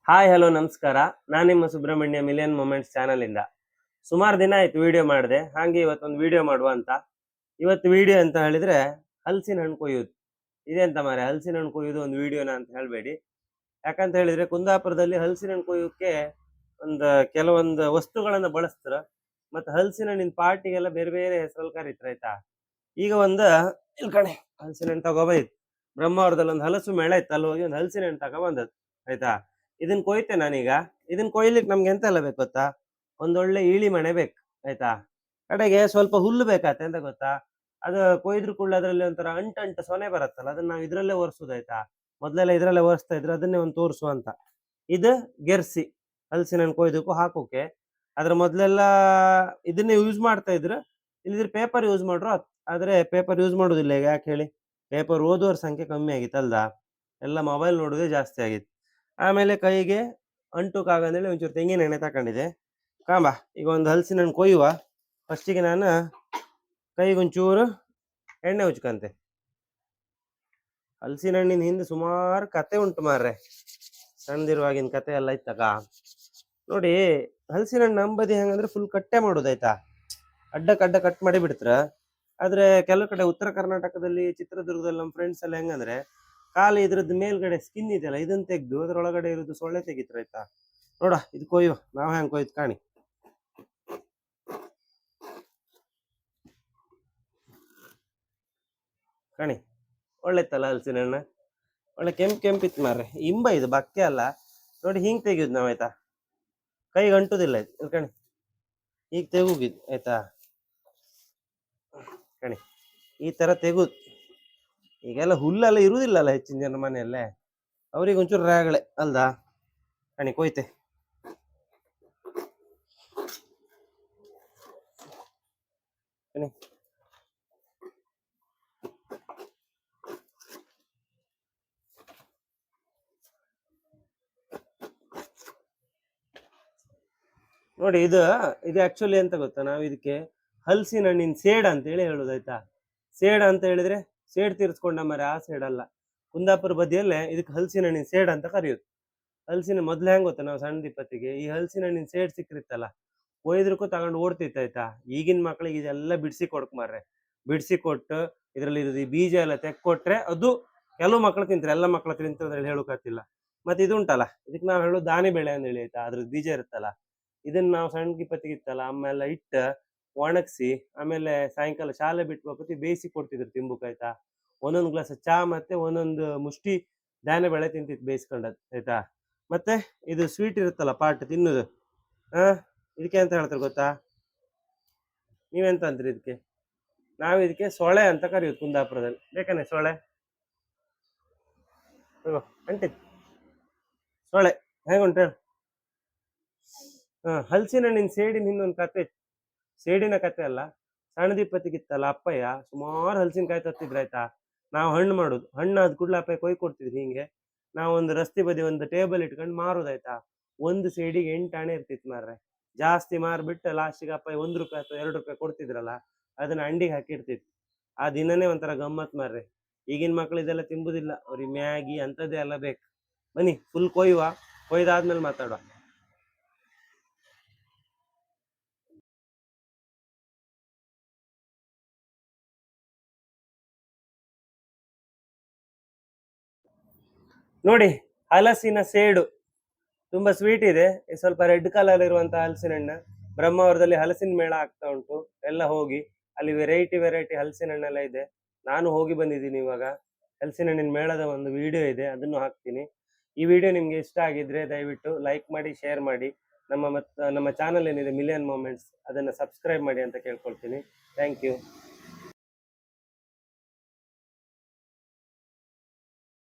Hi hello ನಮಸ್ಕಾರ. ನಾನು ನಿಮ್ಮ ಸುಬ್ರಹ್ಮಣ್ಯ ಮಿಲಿಯನ್ ಮೊಮೆಂಟ್ಸ್ ಚಾನಲ್ ಇಂದ ಸುಮಾರು ದಿನ ಆಯ್ತು ವಿಡಿಯೋ ಮಾಡಿದೆ. ಹಾಗೆ ಇವತ್ತೊಂದು ವಿಡಿಯೋ ಮಾಡುವ ಅಂತ. ಇವತ್ತು ವಿಡಿಯೋ ಅಂತ ಹೇಳಿದ್ರೆ ಹಲಸಿನ ಹಣ್ಣು ಕೊಯ್ಯೋದು. ಇದೆಂತ ಮಾರೆ ಹಲಸಿನ ಹಣ್ಣು ಕೊಯ್ಯೋದು ಒಂದು ವಿಡಿಯೋನ ಅಂತ ಹೇಳಬೇಡಿ. ಯಾಕಂತ ಹೇಳಿದ್ರೆ ಕುಂದಾಪುರದಲ್ಲಿ ಹಲಸಿನ ಹಣ್ಣು ಕೊಯ್ಯೋಕೆ ಒಂದು ಕೆಲವೊಂದು ವಸ್ತುಗಳನ್ನ ಬಳಸ್ತಾರ. ಮತ್ತೆ ಹಲಸಿನ ಹಣ್ಣಿನ ಪಾರ್ಟಿಗೆಲ್ಲ ಬೇರೆ ಬೇರೆ ಹೆಸರಲ್ಲಿ ಕರೀತಾರೆ ಆಯ್ತಾ. ಈಗ ಒಂದು ಇಲ್ಲಿ ಕಣೆ ಹಲಸಿನ ಹಣ್ಣು ತಗೊಬೈದು ಬ್ರಹ್ಮಾವರದಲ್ಲಿ ಒಂದು ಹಲಸು ಮೇಳ ಇತ್ತು, ಅಲ್ಲಿ ಹೋಗಿ ಒಂದು ಹಲಸಿನ ಹಣ್ಣು ತಗೊಬಂದದ್ದು ಆಯ್ತಾ. ಇದನ್ನ ಕೊಯ್ತೆ ನಾನೀಗ. ಇದನ್ನ ಕೊಯ್ಲಿಕ್ಕೆ ನಮ್ಗೆ ಎಂತ ಎಲ್ಲ ಬೇಕು ಗೊತ್ತಾ? ಒಂದೊಳ್ಳೆ ಇಳಿ ಮಣೆ ಬೇಕು ಆಯ್ತಾ. ಕಡೆಗೆ ಸ್ವಲ್ಪ ಹುಲ್ಲು ಬೇಕಾತೆ ಅಂತ ಗೊತ್ತಾ. ಅದು ಕೊಯ್ದ್ರ ಕೂಡಲೇ ಅದರಲ್ಲಿ ಒಂಥರ ಅಂಟು ಸೊನೆ ಬರುತ್ತಲ್ಲ, ಅದನ್ನ ನಾವು ಇದ್ರಲ್ಲೇ ಒರೆಸೋದಾಯ್ತಾ. ಮೊದ್ಲೆಲ್ಲ ಇದ್ರಲ್ಲೇ ಒರೆಸ್ತಾ ಇದ್ರು, ಅದನ್ನೇ ಒಂದು ತೋರಿಸುವ ಅಂತ. ಇದು ಗೆರ್ಸಿ ಹಲಸಿನ ಹಣ್ಣು ಕೊಯ್ದಕ್ಕೂ ಹಾಕೋಕೆ. ಅದ್ರ ಮೊದ್ಲೆಲ್ಲ ಇದನ್ನೇ ಯೂಸ್ ಮಾಡ್ತಾ ಇದ್ರು, ಇಲ್ಲಿದ್ರೆ ಪೇಪರ್ ಯೂಸ್ ಮಾಡ್ರು. ಆದ್ರೆ ಪೇಪರ್ ಯೂಸ್ ಮಾಡೋದಿಲ್ಲ ಈಗ. ಯಾಕೆ ಹೇಳಿ? ಪೇಪರ್ ಓದುವರ ಸಂಖ್ಯೆ ಕಮ್ಮಿ ಆಗಿತ್ತಲ್ದಾ, ಎಲ್ಲ ಮೊಬೈಲ್ ನೋಡೋದೇ ಜಾಸ್ತಿ ಆಗಿತ್ತು. ಆಮೇಲೆ ಕೈಗೆ ಅಂಟುಕಾಗಂದೇಳಿ ಒಂಚೂರು ತೆಂಗಿನ ಎಣ್ಣೆ ತಗೊಂಡಿದೆ. ಕಾಂಬ ಈಗ ಒಂದು ಹಲಸಿನ ಹಣ್ಣು ಕೊಯ್ಯುವ. ಫಸ್ಟಿಗೆ ನಾನು ಕೈಗೊಂಚೂರು ಎಣ್ಣೆ ಉಜ್ಕಂತೆ. ಹಲಸಿನ ಹಣ್ಣಿನ ಹಿಂದೆ ಸುಮಾರು ಕತೆ ಉಂಟು ಮಾರ್ರೆ, ಸಣ್ಣದಿರುವಾಗಿನ ಕತೆ ಎಲ್ಲ ಇತ್ತಕ. ನೋಡಿ, ಹಲಸಿನ ಹಣ್ಣು ನಂಬದಿ ಹೆಂಗಂದ್ರೆ ಫುಲ್ ಕಟ್ಟೆ ಮಾಡೋದಾಯ್ತಾ. ಅಡ್ಡ ಕಟ್ ಮಾಡಿ ಬಿಡ್ತಾರ. ಆದ್ರೆ ಕೆಲವು ಕಡೆ ಉತ್ತರ ಕರ್ನಾಟಕದಲ್ಲಿ, ಚಿತ್ರದುರ್ಗದಲ್ಲಿ ನಮ್ಮ ಫ್ರೆಂಡ್ಸ್ ಎಲ್ಲ ಹೆಂಗಂದ್ರೆ ಖಾಲಿ ಇದ್ರದ್ದು ಮೇಲ್ಗಡೆ ಸ್ಕಿನ್ ಇದೆಯಲ್ಲ, ಇದನ್ನ ತೆಗ್ದು ಅದ್ರೊಳಗಡೆ ಇರೋದು ಸೊಳ್ಳೆ ತೆಗಿತ್ರ ಆಯ್ತಾ. ನೋಡ ಇದು ಕೊಯ್ಯುವ, ನಾವ್ ಹೆಂಗ್ ಕೊಯ್ದು ಕಾಣಿ. ಕಾಣಿ ಒಳ್ಳೆತ್ತಲ್ಲ ಹಲಸಿನ ಹಣ್ಣು, ಒಳ್ಳೆ ಕೆಂಪಿತ್ತು ಮಾರ್ರೆ. ಇಂಬ ಇದು ಬಕ್ಕೆ ಅಲ್ಲ. ನೋಡಿ ಹಿಂಗ್ ತೆಗಿಯೋದು ನಾವ್ ಆಯ್ತಾ, ಕೈಗೆ ಅಂಟುದಿಲ್ಲ ಇದು. ಕಣಿ ಈಗ ತೆಗುಗಿದ್ ಆಯ್ತಾ. ಕಣಿ ಈ ತರ ತೆಗುದು. ಈಗೆಲ್ಲ ಹುಲ್ಲೆಲ್ಲ ಇರುವುದಿಲ್ಲಲ್ಲ ಹೆಚ್ಚಿನ ಜನ ಮನೆಯಲ್ಲೇ, ಅವ್ರಿಗೆ ಒಂಚೂರು ರಾಗಳೆ ಅಲ್ದಾ. ಕಣಿ ಕೊಯ್ತೆ. ಕಣಿ ನೋಡಿ, ಇದು ಆಕ್ಚುಲಿ ಎಂತ ಗೊತ್ತಾ, ನಾವು ಇದಕ್ಕೆ ಹಲಸಿನ ಹಣ್ಣಿನ ಸೇಡ್ ಅಂತ ಹೇಳಿ ಹೇಳುದಾಯ್ತಾ. ಸೇಡ್ ಅಂತ ಹೇಳಿದ್ರೆ ಸೇಡ್ ತೀರ್ಸ್ಕೊಂಡ ಮರೆ, ಆ ಸೇಡ್ ಅಲ್ಲ. ಕುಂದಾಪುರ ಬದಿಯಲ್ಲೇ ಇದಕ್ಕೆ ಹಲಸಿನ ಹಣ್ಣಿನ ಸೇಡ್ ಅಂತ ಕರೆಯೋದು. ಹಲಸಿನ ಮೊದ್ಲು ಹೆಂಗ್ ಗೊತ್ತಾ, ನಾವು ಸಣ್ಣ ದಿಪ್ಪತ್ತಿಗೆ ಈ ಹಲಸಿನ ಹಣ್ಣಿನ ಸೇಡ್ ಸಿಕ್ಕಿರ್ತಲ್ಲ, ಒಯ್ದ್ರಕ್ಕೂ ತಗೊಂಡು ಓಡ್ತಿತ್ತು ಆಯ್ತಾ. ಈಗಿನ ಮಕ್ಳಿಗೆ ಇದೆಲ್ಲ ಬಿಡಿಸಿ ಕೊಡಕ್ ಮಾರ್ರೆ. ಬಿಡಿಸಿ ಕೊಟ್ಟು ಇದ್ರಲ್ಲಿ ಇರೋದು ಈ ಬೀಜ ಎಲ್ಲ ತೆಕ್ಕೊಟ್ರೆ ಅದು ಕೆಲವು ಮಕ್ಳು ತಿಂತಾರೆ, ಎಲ್ಲ ಮಕ್ಳು ತಿಂತದ್ರಲ್ಲಿ ಹೇಳೋಕಾತಿಲ್ಲ. ಮತ್ತೆ ಇದು ಉಂಟಲ್ಲ, ಇದಕ್ಕೆ ನಾವು ಹೇಳೋದು ದಾನಿ ಬೆಳೆ ಅಂತ ಹೇಳಿ ಆಯ್ತಾ. ಅದ್ರದ್ದು ಬೀಜ ಇರುತ್ತಲ್ಲ, ಇದನ್ನ ನಾವು ಸಣ್ಣ ಗಿಪ್ಪತ್ತಿಗಿತ್ತಲ್ಲ ಅಮ್ಮ ಎಲ್ಲ ಇಟ್ಟು ಒಣಗಿಸಿ, ಆಮೇಲೆ ಸಾಯಂಕಾಲ ಶಾಲೆ ಬಿಟ್ಟು ಹೋಗ್ತಿ ಬೇಯಿಸಿ ಕೊಡ್ತಿದ್ರು ತಿಂಬುಕಾಯ್ತಾ. ಒಂದೊಂದು ಗ್ಲಾಸ್ ಚಾ ಮತ್ತೆ ಒಂದೊಂದು ಮುಷ್ಟಿ ಧಾನ್ಯ ಬೆಳೆ ತಿಂತಿತ್ತು ಬೇಯಿಸ್ಕೊಂಡದ್ದು ಆಯ್ತಾ. ಮತ್ತೆ ಇದು ಸ್ವೀಟ್ ಇರುತ್ತಲ್ಲ ಪಾಟ್ ತಿನ್ನುದು, ಇದಕ್ಕೆ ಅಂತ ಹೇಳ್ತಾರೆ ಗೊತ್ತಾ? ನೀವೆಂತ ಅಂತೀರಿ ಇದಕ್ಕೆ? ನಾವ್ ಇದಕ್ಕೆ ಸೊಳೆ ಅಂತ ಕರೆಯುದು ಕುಂದಾಪುರದಲ್ಲಿ. ಬೇಕಾನೆ ಸೊಳೆ? ಅಂಟಿತ್ ಸೊಳೆ ಹೇಗುಂಟು ಹೇಳು. ಹಲಸಿನ ಹಣ್ಣಿನ ಸೇಡಿನ ಹಿಂದೊಂದು ಕತೆ. ಸೇಡಿನ ಕತೆ ಅಲ್ಲ, ಸಣ್ಣದಿಪ್ಪತ್ತಿಗಿತ್ತಲ್ಲ ಅಪ್ಪಯ್ಯ ಸುಮಾರು ಹಲಸಿನಕಾಯಿ ತತ್ತಿದ್ರು ಆಯ್ತಾ. ನಾವು ಹಣ್ಣು ಮಾಡುದು, ಹಣ್ಣಾದ ಕೂಡಲೇ ಅಪ್ಪಯ್ಯ ಕೊಯ್ ಕೊಡ್ತಿದ್ವಿ. ಹಿಂಗೆ ನಾವು ಒಂದು ರಸ್ತೆ ಬದಿ ಒಂದು ಟೇಬಲ್ ಇಟ್ಕೊಂಡು ಮಾರುದಾಯ್ತಾ. ಒಂದು ಸೇಡಿಗೆ 8 ಆಣೆ ಇರ್ತಿತ್ತು ಮಾರ್ರೆ. ಜಾಸ್ತಿ ಮಾರ್ಬಿಟ್ಟು ಲಾಸ್ಟಿಗೆ ಅಪ್ಪಯ್ಯ 1 ರೂಪಾಯಿ ಅಥವಾ 2 ರೂಪಾಯಿ ಕೊಡ್ತಿದ್ರಲ್ಲ, ಅದನ್ನ ಅಂಡಿಗೆ ಹಾಕಿರ್ತಿತ್ತು. ಆ ದಿನನೇ ಒಂಥರ ಗಮ್ಮತ್ ಮಾರ್ರೆ. ಈಗಿನ ಮಕ್ಳು ಇದೆಲ್ಲ ತಿಂಬುದಿಲ್ಲ, ಅವ್ರಿಗೆ ಮ್ಯಾಗಿ ಅಂತದೇ ಎಲ್ಲ ಬೇಕು. ಬನ್ನಿ ಫುಲ್ ಕೊಯ್ಯುವ, ಕೊಯ್ದಾದ್ಮೇಲೆ ಮಾತಾಡುವ. ನೋಡಿ, ಹಲಸಿನ ಸೇಡು ತುಂಬಾ ಸ್ವೀಟ್ ಇದೆ. ಸ್ವಲ್ಪ ರೆಡ್ ಕಲರ್ ಇರುವಂತಹ ಹಲಸಿನ ಹಣ್ಣು. ಬ್ರಹ್ಮಾವರದಲ್ಲಿ ಹಲಸಿನ ಮೇಳ ಆಗ್ತಾ ಉಂಟು, ಎಲ್ಲ ಹೋಗಿ ಅಲ್ಲಿ ವೆರೈಟಿ ಹಲಸಿನ ಹಣ್ಣೆಲ್ಲ ಇದೆ. ನಾನು ಹೋಗಿ ಬಂದಿದ್ದೀನಿ ಇವಾಗ. ಹಲಸಿನ ಹಣ್ಣಿನ ಮೇಳದ ಒಂದು ವಿಡಿಯೋ ಇದೆ, ಅದನ್ನು ಹಾಕ್ತೀನಿ. ಈ ವಿಡಿಯೋ ನಿಮ್ಗೆ ಇಷ್ಟ ಆಗಿದ್ರೆ ದಯವಿಟ್ಟು ಲೈಕ್ ಮಾಡಿ, ಶೇರ್ ಮಾಡಿ. ನಮ್ಮ ಚಾನಲ್ ಏನಿದೆ ಮಿಲಿಯನ್ ಮೊಮೆಂಟ್ಸ್, ಅದನ್ನ ಸಬ್ಸ್ಕ್ರೈಬ್ ಮಾಡಿ ಅಂತ ಕೇಳ್ಕೊಳ್ತೀನಿ. Thank you.